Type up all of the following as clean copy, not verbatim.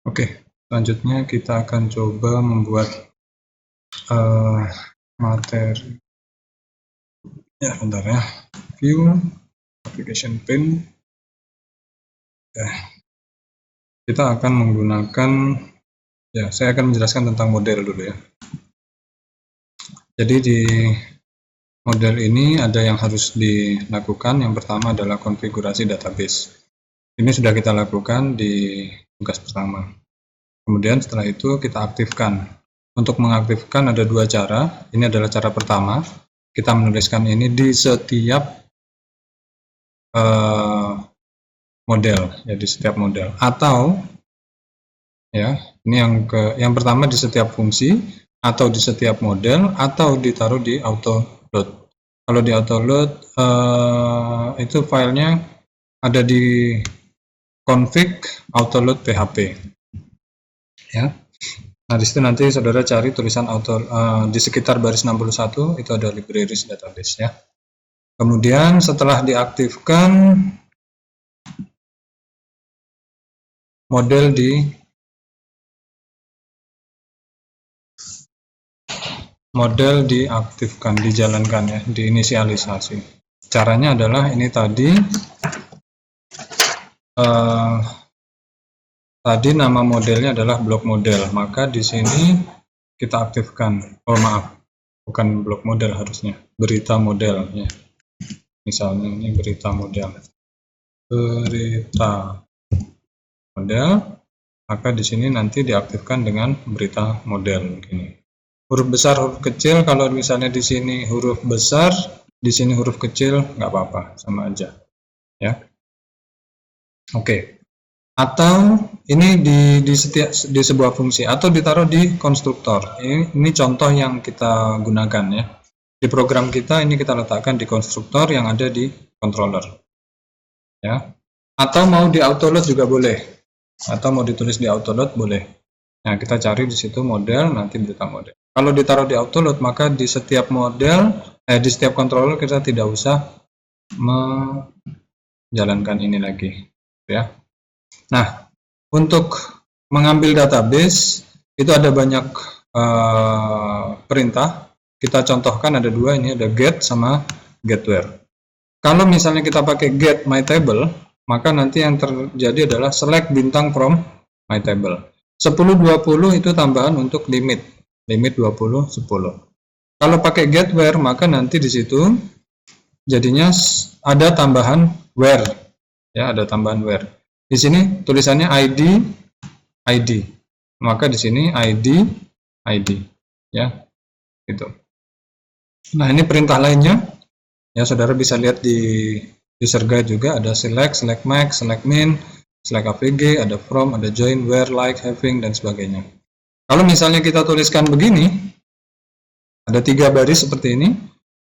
Oke, selanjutnya kita akan coba membuat materi. Ya, bentar ya. View, application pane. Ya. Kita akan menggunakan, ya, saya akan menjelaskan tentang model dulu ya. Jadi di model ini ada yang harus dilakukan. Yang pertama adalah konfigurasi database. Ini sudah kita lakukan di tugas pertama. Kemudian setelah itu kita aktifkan. Untuk mengaktifkan ada dua cara. Ini adalah cara pertama. Kita menuliskan ini di setiap model, ya di setiap model. Atau ya, ini yang pertama di setiap fungsi, atau di setiap model, atau ditaruh di auto load. Kalau di auto load itu filenya ada di config autoload php. Ya. Nah, di situ nanti saudara cari tulisan auto di sekitar baris 61 itu ada libraries database ya. Kemudian setelah diaktifkan model diaktifkan, dijalankan ya, diinisialisasi. Caranya adalah ini tadi nama modelnya adalah blok model, maka di sini kita aktifkan. Oh maaf, bukan blok model harusnya, berita model ya. Misalnya ini berita model, maka di sini nanti diaktifkan dengan berita model begini. Huruf besar, huruf kecil. Kalau misalnya di sini huruf besar, di sini huruf kecil, nggak apa-apa, sama aja ya. Oke. Atau ini di sebuah fungsi, atau ditaruh di konstruktor. Ini contoh yang kita gunakan ya. Di program kita ini kita letakkan di konstruktor yang ada di controller ya. Atau mau di autoload juga boleh, atau mau ditulis di autoload boleh. Nah, kita cari di situ model, nanti berita model. Kalau ditaruh di autoload, maka di setiap model, di setiap controller kita tidak usah menjalankan ini lagi ya. Nah, untuk mengambil database itu ada banyak perintah. Kita contohkan ada dua, ini ada get sama get where. Kalau misalnya kita pakai get my table, maka nanti yang terjadi adalah select bintang from my table. 10-20 itu tambahan untuk limit 20-10. Kalau pakai get where, maka nanti di situ jadinya ada tambahan where ya, ada tambahan where. Di sini tulisannya ID, maka di sini ID ya, gitu. Nah, ini perintah lainnya ya, saudara bisa lihat di user guide juga, ada select max, select min, select avg, ada from, ada join, where, like, having, dan sebagainya. Kalau misalnya kita tuliskan begini, ada 3 baris seperti ini,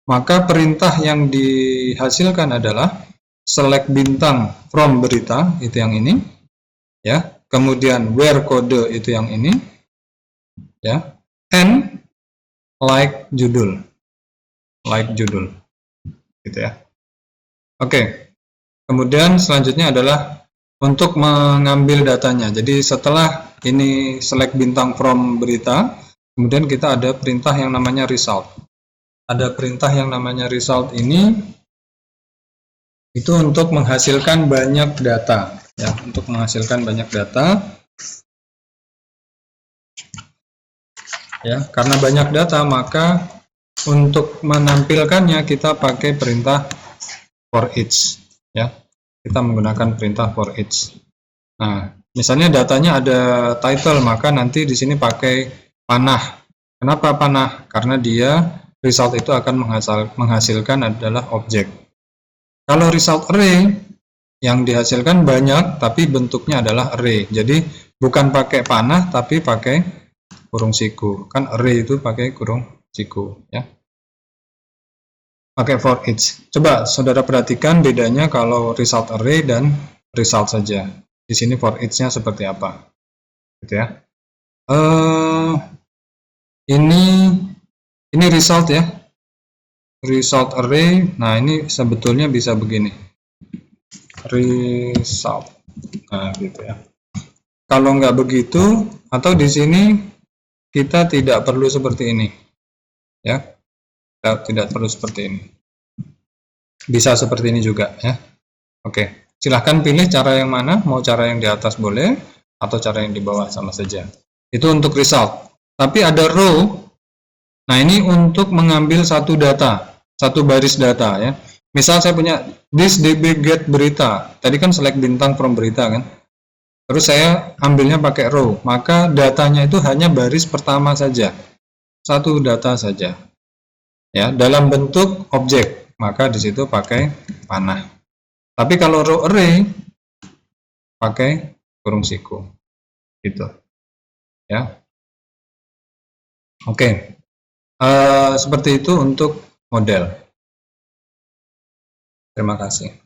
maka perintah yang dihasilkan adalah select bintang from berita, itu yang ini ya, kemudian where kode itu yang ini ya, and like judul gitu ya. Oke. Kemudian selanjutnya adalah untuk mengambil datanya. Jadi setelah ini select bintang from berita, kemudian kita ada perintah yang namanya result. Ada perintah yang namanya result ini itu untuk menghasilkan banyak data ya, untuk menghasilkan banyak data ya. Karena banyak data, maka untuk menampilkannya kita pakai perintah for each ya. Kita menggunakan perintah for each. Nah, misalnya datanya ada title, maka nanti di sini pakai panah. Kenapa panah? Karena dia result itu akan menghasilkan adalah objek. Kalau result array yang dihasilkan banyak tapi bentuknya adalah array. Jadi bukan pakai panah tapi pakai kurung siku. Kan array itu pakai kurung siku ya. Pakai for each. Coba saudara perhatikan bedanya kalau result array dan result saja. Di sini for each-nya seperti apa? Gitu ya. Ini result ya. Result array. Nah, ini sebetulnya bisa begini. Result. Nah, gitu ya. Kalau nggak begitu, atau di sini kita tidak perlu seperti ini, ya, kita tidak perlu seperti ini. Bisa seperti ini juga, ya. Oke, silahkan pilih cara yang mana, mau cara yang di atas boleh, atau cara yang di bawah sama saja. Itu untuk result. Tapi ada row. Nah, ini untuk mengambil satu data, satu baris data, ya. Misal saya punya this db get berita. Tadi kan select bintang from berita kan. Terus saya ambilnya pakai row, maka datanya itu hanya baris pertama saja. Satu data saja. Ya, dalam bentuk objek, maka di situ pakai panah. Tapi kalau row array pakai kurung siku. Gitu. Ya. Oke. Seperti itu untuk model. Terima kasih.